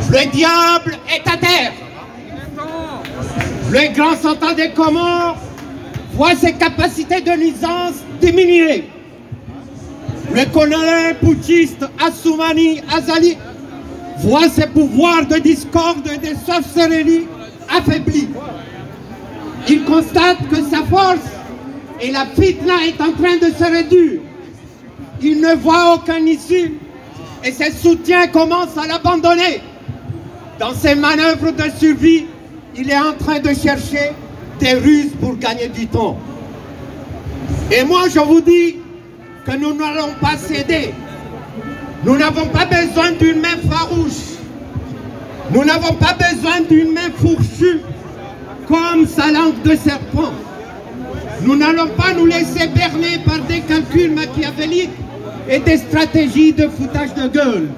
Le diable est à terre. Le grand sultan des Comores voit ses capacités de nuisance diminuer. Le colonel putschiste Assoumani Azali voit ses pouvoirs de discorde et de sorcellerie affaiblis. Il constate que sa force et la fitna est en train de se réduire. Il ne voit aucun issue et ses soutiens commencent à l'abandonner. Dans ses manœuvres de survie, il est en train de chercher des ruses pour gagner du temps. Et moi je vous dis que nous n'allons pas céder. Nous n'avons pas besoin d'une main farouche. Nous n'avons pas besoin d'une main fourchue comme sa langue de serpent. Nous n'allons pas nous laisser berner par des calculs machiavéliques et des stratégies de foutage de gueule.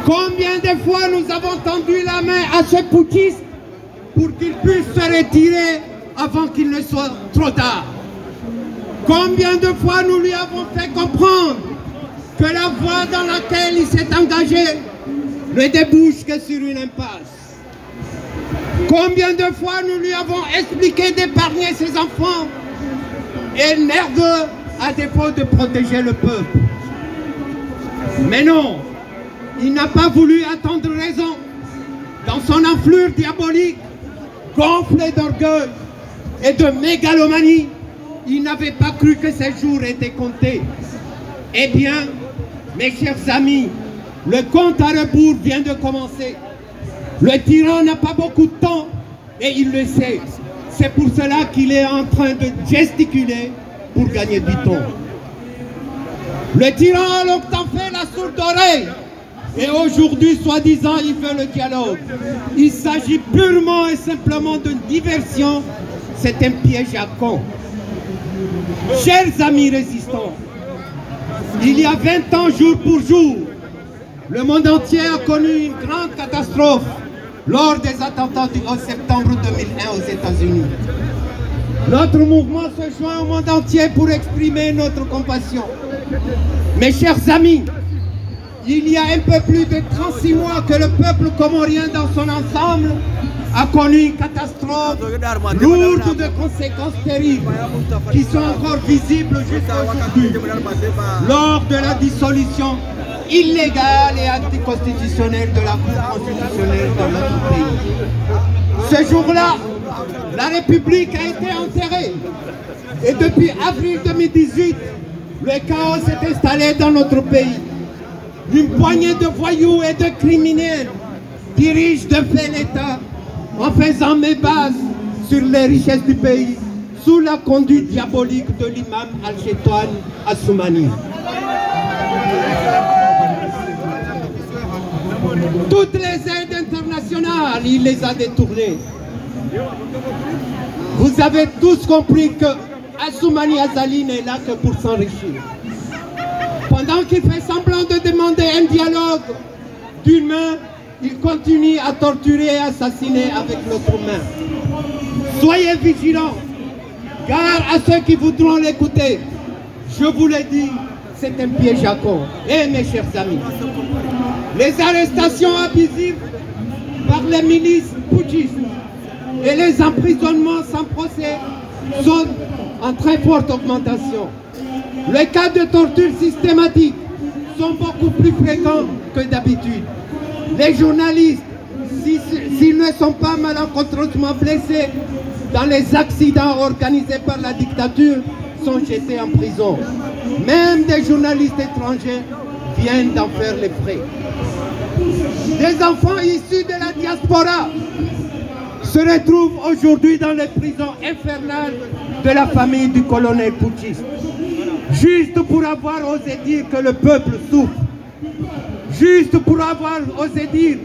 Combien de fois nous avons tendu la main à ce putschiste pour qu'il puisse se retirer avant qu'il ne soit trop tard? Combien de fois nous lui avons fait comprendre que la voie dans laquelle il s'est engagé ne débouche que sur une impasse? Combien de fois nous lui avons expliqué d'épargner ses enfants et nerveux à défaut de protéger le peuple? Mais non, il n'a pas voulu attendre raison. Dans son enflure diabolique, gonflé d'orgueil et de mégalomanie, il n'avait pas cru que ses jours étaient comptés. Eh bien, mes chers amis, le compte à rebours vient de commencer. Le tyran n'a pas beaucoup de temps et il le sait. C'est pour cela qu'il est en train de gesticuler pour gagner du temps. Le tyran a longtemps fait la sourde oreille et aujourd'hui, soi-disant, il veut le dialogue. Il s'agit purement et simplement d'une diversion. C'est un piège à con. Chers amis résistants, il y a 20 ans, jour pour jour, le monde entier a connu une grande catastrophe lors des attentats du 11 septembre 2001 aux États-Unis. Notre mouvement se joint au monde entier pour exprimer notre compassion. Mes chers amis, il y a un peu plus de 36 mois que le peuple comorien dans son ensemble a connu une catastrophe lourde de conséquences terribles qui sont encore visibles jusqu'à aujourd'hui lors de la dissolution illégale et anticonstitutionnelle de la Cour constitutionnelle dans notre pays. Ce jour-là, la République a été enterrée et depuis avril 2018, le chaos s'est installé dans notre pays. Une poignée de voyous et de criminels dirigent de fait l'État en faisant mes bases sur les richesses du pays sous la conduite diabolique de l'imam Al-Chétoine Assoumani. Toutes les aides internationales, il les a détournées. Vous avez tous compris que Assoumani Azali n'est là que pour s'enrichir. Pendant qu'il fait semblant de demander un dialogue d'une main, il continue à torturer et assassiner avec l'autre main. Soyez vigilants, car à ceux qui voudront l'écouter, je vous l'ai dit, c'est un piège à con. Et mes chers amis, les arrestations abusives par les milices putschistes et les emprisonnements sans procès sont en très forte augmentation. Les cas de torture systématique sont beaucoup plus fréquents que d'habitude. Les journalistes, s'ils ne sont pas malencontreusement blessés dans les accidents organisés par la dictature, sont jetés en prison. Même des journalistes étrangers viennent d'en faire les frais. Des enfants issus de la diaspora se retrouvent aujourd'hui dans les prisons infernales de la famille du colonel putschiste. Juste pour avoir osé dire que le peuple souffre. Juste pour avoir osé dire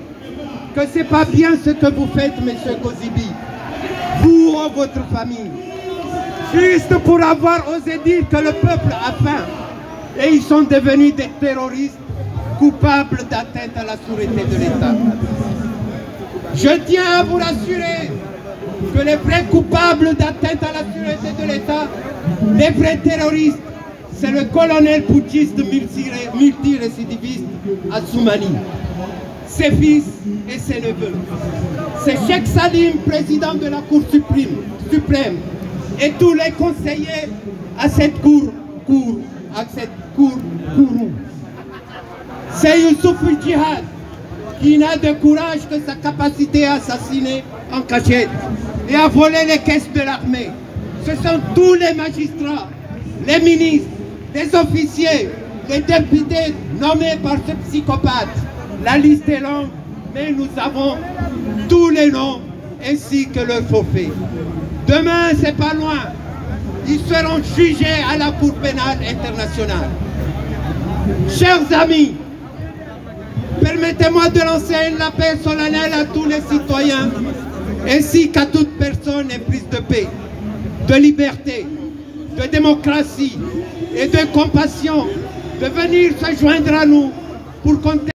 que c'est pas bien ce que vous faites, monsieur Kozibi, vous ou votre famille. Juste pour avoir osé dire que le peuple a faim et ils sont devenus des terroristes coupables d'atteinte à la sûreté de l'État. Je tiens à vous rassurer que les vrais coupables d'atteinte à la sûreté de l'État, les vrais terroristes, c'est le colonel putschiste multirécidiviste Assoumani. ses fils et ses neveux. C'est Cheikh Salim, président de la Cour suprême, et tous les conseillers à cette cour. C'est Youssouf Djihad qui n'a de courage que sa capacité à assassiner en cachette et à voler les caisses de l'armée. Ce sont tous les magistrats, les ministres, les officiers, les députés nommés par ce psychopathe. La liste est longue, mais nous avons tous les noms ainsi que leur forfait. Demain, c'est pas loin. Ils seront jugés à la Cour pénale internationale. Chers amis, permettez-moi de lancer un appel solennel à tous les citoyens, ainsi qu'à toute personne éprise de paix, de liberté, de démocratie et de compassion, de venir se joindre à nous pour contester